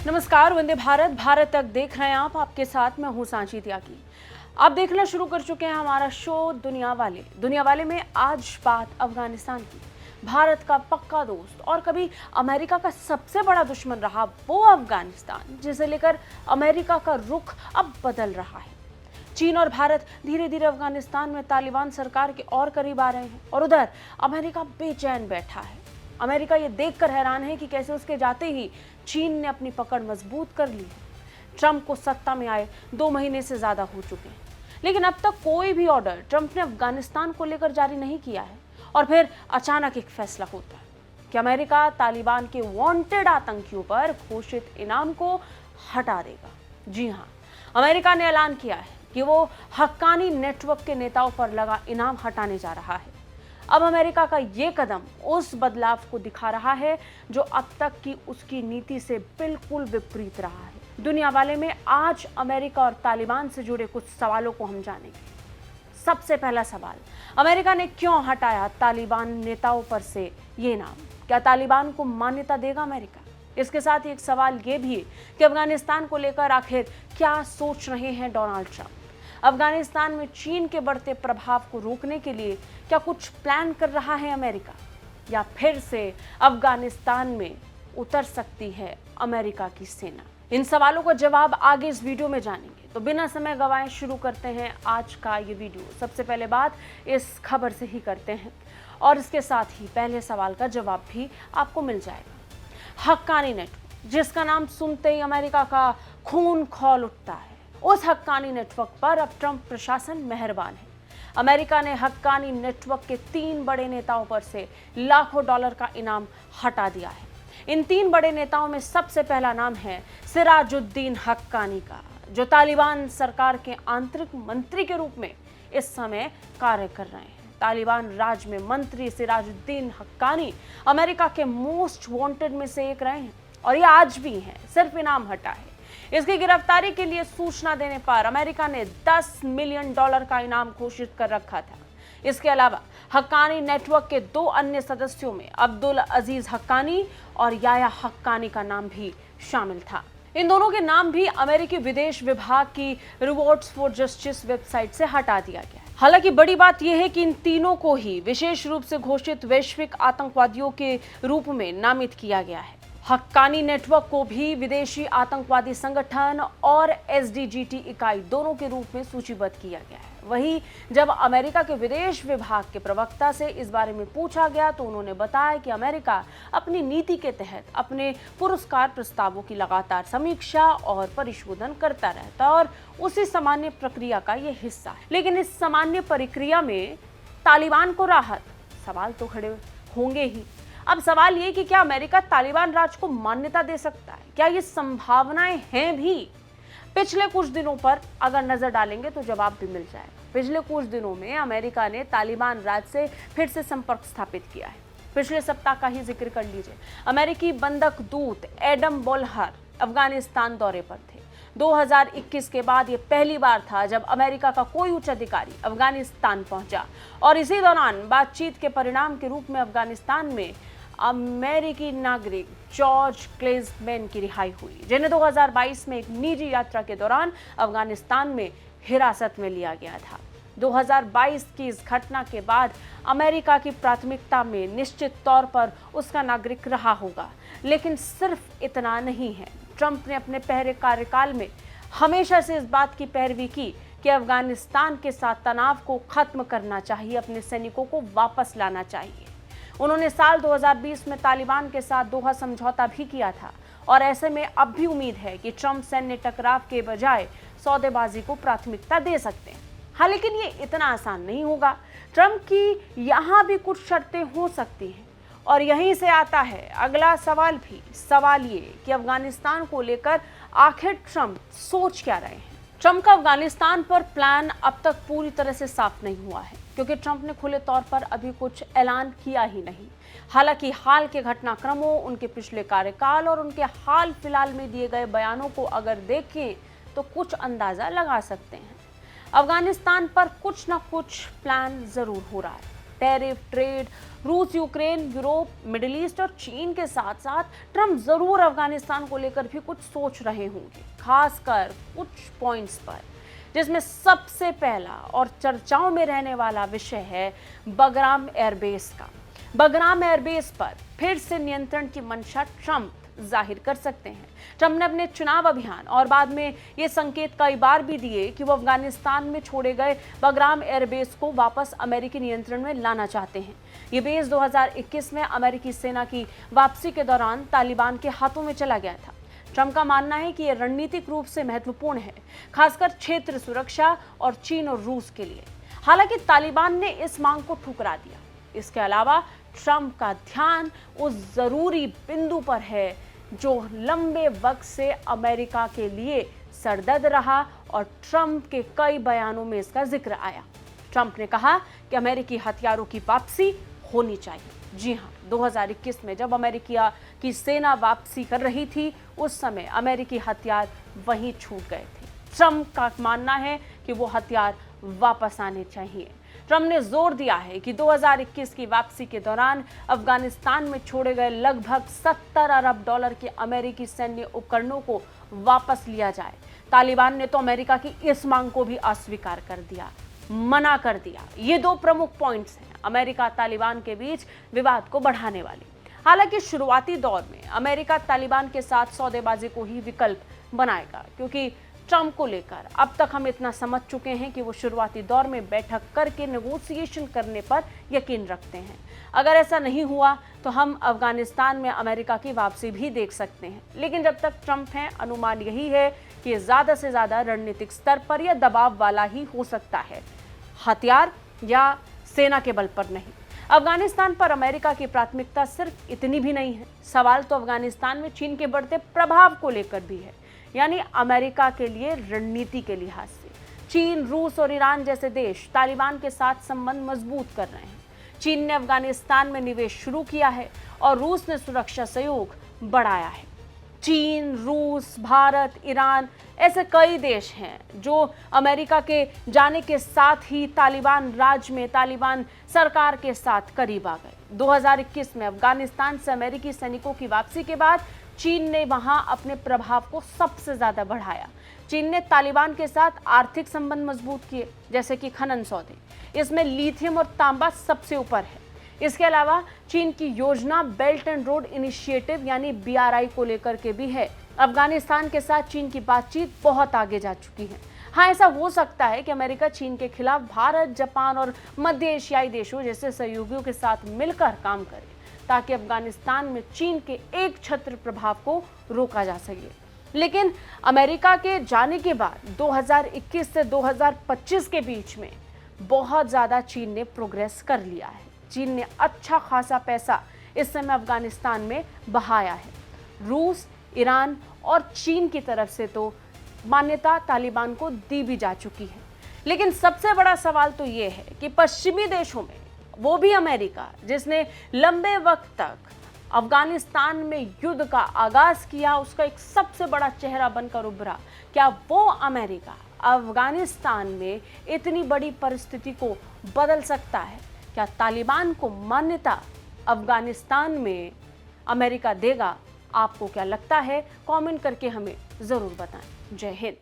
नमस्कार, वंदे भारत भारत तक देख रहे हैं आप। आपके साथ मैं हूं सांची त्यागी। आप देखना शुरू कर चुके हैं हमारा शो दुनिया वाले में आज बात अफगानिस्तान की। भारत का पक्का दोस्त और कभी अमेरिका का सबसे बड़ा दुश्मन रहा वो अफगानिस्तान, जिसे लेकर अमेरिका का रुख अब बदल रहा है। चीन और भारत धीरे धीरे अफगानिस्तान में तालिबान सरकार के और करीब आ रहे हैं और उधर अमेरिका बेचैन बैठा है। अमेरिका ये देखकर हैरान है कि कैसे उसके जाते ही चीन ने अपनी पकड़ मजबूत कर ली है। ट्रंप को सत्ता में आए 2 महीने से ज्यादा हो चुके हैं, लेकिन अब तक कोई भी ऑर्डर ट्रंप ने अफगानिस्तान को लेकर जारी नहीं किया है। और फिर अचानक एक फैसला होता है कि अमेरिका तालिबान के वांटेड आतंकियों पर घोषित इनाम को हटा देगा। जी हाँ, अमेरिका ने ऐलान किया है कि वो हक्कानी नेटवर्क के नेताओं पर लगा इनाम हटाने जा रहा है। अब अमेरिका का ये कदम उस बदलाव को दिखा रहा है जो अब तक की उसकी नीति से बिल्कुल विपरीत रहा है। दुनिया वाले में आज अमेरिका और तालिबान से जुड़े कुछ सवालों को हम जानेंगे। सबसे पहला सवाल, अमेरिका ने क्यों हटाया तालिबान नेताओं पर से ये नाम? क्या तालिबान को मान्यता देगा अमेरिका? इसके साथ ही एक सवाल ये भी है कि अफगानिस्तान को लेकर आखिर क्या सोच रहे हैं डोनाल्ड ट्रंप? अफगानिस्तान में चीन के बढ़ते प्रभाव को रोकने के लिए क्या कुछ प्लान कर रहा है अमेरिका, या फिर से अफगानिस्तान में उतर सकती है अमेरिका की सेना? इन सवालों का जवाब आगे इस वीडियो में जानेंगे, तो बिना समय गवाए शुरू करते हैं आज का ये वीडियो। सबसे पहले बात इस खबर से ही करते हैं और इसके साथ ही पहले सवाल का जवाब भी आपको मिल जाएगा। हक्कानी नेटवर्क, जिसका नाम सुनते ही अमेरिका का खून खौल उठता है, उस हक्कानी नेटवर्क पर अब ट्रंप प्रशासन मेहरबान है। अमेरिका ने हक्कानी नेटवर्क के 3 बड़े नेताओं पर से लाखों डॉलर का इनाम हटा दिया है। इन 3 बड़े नेताओं में सबसे पहला नाम है सिराजुद्दीन हक्कानी का, जो तालिबान सरकार के आंतरिक मंत्री के रूप में इस समय कार्य कर रहे हैं। तालिबान राज में मंत्री सिराजुद्दीन हक्कानी अमेरिका के मोस्ट वांटेड में से एक रहे हैं और ये आज भी हैं, सिर्फ इनाम हटा है। इसकी गिरफ्तारी के लिए सूचना देने पर अमेरिका ने $10 मिलियन का इनाम घोषित कर रखा था। इसके अलावा हक्कानी नेटवर्क के 2 अन्य सदस्यों में अब्दुल अजीज हक्कानी और याया हक्कानी का नाम भी शामिल था। इन दोनों के नाम भी अमेरिकी विदेश विभाग की रिवॉर्ड्स फॉर जस्टिस वेबसाइट से हटा दिया गया। हालांकि बड़ी बात यह है कि इन तीनों को ही विशेष रूप से घोषित वैश्विक आतंकवादियों के रूप में नामित किया गया है। हक्कानी नेटवर्क को भी विदेशी आतंकवादी संगठन और एसडीजीटी इकाई दोनों के रूप में सूचीबद्ध किया गया है। वहीं जब अमेरिका के विदेश विभाग के प्रवक्ता से इस बारे में पूछा गया तो उन्होंने बताया कि अमेरिका अपनी नीति के तहत अपने पुरस्कार प्रस्तावों की लगातार समीक्षा और परिशोधन करता रहता है और उसी सामान्य प्रक्रिया का ये हिस्सा है। लेकिन इस सामान्य प्रक्रिया में तालिबान को राहत, सवाल तो खड़े होंगे ही। अब सवाल ये कि क्या अमेरिका तालिबान राज को मान्यता दे सकता है? क्या ये संभावनाएं हैं भी? पिछले कुछ दिनों पर अगर नजर डालेंगे तो जवाब भी मिल जाएगा। पिछले कुछ दिनों में अमेरिका ने तालिबान राज से फिर से संपर्क स्थापित किया है। पिछले सप्ताह का ही जिक्र कर लीजिए, अमेरिकी बंधक दूत एडम बोल्हर अफगानिस्तान दौरे पर थे। 2021 के बाद ये पहली बार था जब अमेरिका का कोई उच्च अधिकारी अफगानिस्तान पहुंचा और इसी दौरान बातचीत के परिणाम के रूप में अफगानिस्तान में अमेरिकी नागरिक जॉर्ज क्लेजमैन की रिहाई हुई, जिन्हें 2022 में एक निजी यात्रा के दौरान अफगानिस्तान में हिरासत में लिया गया था। 2022 की इस घटना के बाद अमेरिका की प्राथमिकता में निश्चित तौर पर उसका नागरिक रहा होगा, लेकिन सिर्फ इतना नहीं है। ट्रंप ने अपने पहले कार्यकाल में हमेशा से इस बात की पैरवी की कि अफगानिस्तान के साथ तनाव को खत्म करना चाहिए, अपने सैनिकों को वापस लाना चाहिए। उन्होंने साल 2020 में तालिबान के साथ दोहा समझौता भी किया था और ऐसे में अब भी उम्मीद है कि ट्रंप सैन्य टकराव के बजाय सौदेबाजी को प्राथमिकता दे सकते हैं। हाँ, लेकिन ये इतना आसान नहीं होगा। ट्रंप की यहाँ भी कुछ शर्तें हो सकती हैं और यहीं से आता है अगला सवाल भी। सवाल ये कि अफगानिस्तान को लेकर आखिर ट्रंप सोच क्या रहे हैं? ट्रंप का अफगानिस्तान पर प्लान अब तक पूरी तरह से साफ नहीं हुआ है, क्योंकि ट्रंप ने खुले तौर पर अभी कुछ ऐलान किया ही नहीं। हालांकि हाल के घटनाक्रमों, उनके पिछले कार्यकाल और उनके हाल फिलहाल में दिए गए बयानों को अगर देखें तो कुछ अंदाजा लगा सकते हैं। अफगानिस्तान पर कुछ ना कुछ प्लान जरूर हो रहा है। टैरिफ, ट्रेड, रूस, यूक्रेन, यूरोप, मिडिल ईस्ट और चीन के साथ साथ ट्रंप जरूर अफगानिस्तान को लेकर भी कुछ सोच रहे होंगे, खासकर कुछ पॉइंट्स पर, जिसमें सबसे पहला और चर्चाओं में रहने वाला विषय है बगराम एयरबेस का। बगराम एयरबेस पर फिर से नियंत्रण की मंशा ट्रंप जाहिर कर सकते हैं। ट्रंप ने अपने चुनाव अभियान और बाद में ये संकेत कई बार भी दिए कि वो अफगानिस्तान में छोड़े गए बगराम एयरबेस को वापस अमेरिकी नियंत्रण में लाना चाहते हैं। ये बेस 2021 में अमेरिकी सेना की वापसी के दौरान तालिबान के हाथों में चला गया था। ट्रंप का मानना है कि यह रणनीतिक रूप से महत्वपूर्ण है, खासकर क्षेत्र सुरक्षा और चीन और रूस के लिए। हालांकि तालिबान ने इस मांग को ठुकरा दिया। इसके अलावा ट्रंप का ध्यान उस जरूरी बिंदु पर है जो लंबे वक्त से अमेरिका के लिए सरदर्द रहा और ट्रंप के कई बयानों में इसका जिक्र आया। ट्रंप ने कहा कि अमेरिकी हथियारों की वापसी होनी चाहिए। जी हां, 2021 में जब अमेरिका की सेना वापसी कर रही थी, उस समय अमेरिकी हथियार वहीं छूट गए थे। ट्रंप का मानना है कि वो हथियार वापस आने चाहिए। ट्रंप ने जोर दिया है कि 2021 की वापसी के दौरान अफगानिस्तान में छोड़े गए लगभग 70 अरब डॉलर के अमेरिकी सैन्य उपकरणों को वापस लिया जाए। तालिबान ने तो अमेरिका की इस मांग को भी अस्वीकार कर दिया, मना कर दिया। ये दो प्रमुख पॉइंट्स हैं अमेरिका तालिबान के बीच विवाद को बढ़ाने वाले। हालांकि शुरुआती दौर में अमेरिका तालिबान के साथ सौदेबाजी को ही विकल्प बनाएगा, क्योंकि ट्रंप को लेकर अब तक हम इतना समझ चुके हैं कि वो शुरुआती दौर में बैठक करके नेगोशिएशन करने पर यकीन रखते हैं। अगर ऐसा नहीं हुआ तो हम अफगानिस्तान में अमेरिका की वापसी भी देख सकते हैं। लेकिन जब तक ट्रंप हैं, अनुमान यही है कि ये ज़्यादा से ज़्यादा रणनीतिक स्तर पर या दबाव वाला ही हो सकता है, हथियार या सेना के बल पर नहीं। अफगानिस्तान पर अमेरिका की प्राथमिकता सिर्फ इतनी भी नहीं है। सवाल तो अफगानिस्तान में चीन के बढ़ते प्रभाव को लेकर भी है, यानी अमेरिका के लिए रणनीति के लिहाज से चीन, रूस और ईरान जैसे देश तालिबान के साथ संबंध मजबूत कर रहे हैं। चीन ने अफगानिस्तान में निवेश शुरू किया है और रूस ने सुरक्षा सहयोग बढ़ाया है। चीन, रूस, भारत, ईरान ऐसे कई देश हैं जो अमेरिका के जाने के साथ ही तालिबान राज में, तालिबान सरकार के साथ करीब आ गए। 2021 में अफगानिस्तान से अमेरिकी सैनिकों की वापसी के बाद चीन ने वहां अपने प्रभाव को सबसे ज्यादा बढ़ाया। चीन ने तालिबान के साथ आर्थिक संबंध मजबूत किए, जैसे कि खनन सौदे। इसमें लिथियम और तांबा सबसे ऊपर है। इसके अलावा चीन की योजना बेल्ट एंड रोड इनिशिएटिव यानी BRI को लेकर के भी है। अफगानिस्तान के साथ चीन की बातचीत बहुत आगे जा चुकी है। हाँ, ऐसा हो सकता है कि अमेरिका चीन के खिलाफ भारत, जापान और मध्य एशियाई देशों जैसे सहयोगियों के साथ मिलकर काम करे, ताकि अफगानिस्तान में चीन के एक छत्र प्रभाव को रोका जा सके। लेकिन अमेरिका के जाने के बाद 2021 से 2025 के बीच में बहुत ज़्यादा चीन ने प्रोग्रेस कर लिया है। चीन ने अच्छा खासा पैसा इस समय अफगानिस्तान में बहाया है। रूस, ईरान और चीन की तरफ से तो मान्यता तालिबान को दी भी जा चुकी है। लेकिन सबसे बड़ा सवाल तो ये है कि पश्चिमी देशों में, वो भी अमेरिका, जिसने लंबे वक्त तक अफगानिस्तान में युद्ध का आगाज किया, उसका एक सबसे बड़ा चेहरा बनकर उभरा। क्या वो अमेरिका अफगानिस्तान में इतनी बड़ी परिस्थिति को बदल सकता है? क्या तालिबान को मान्यता अफगानिस्तान में अमेरिका देगा? आपको क्या लगता है? कमेंट करके हमें ज़रूर बताएं। जय हिंद।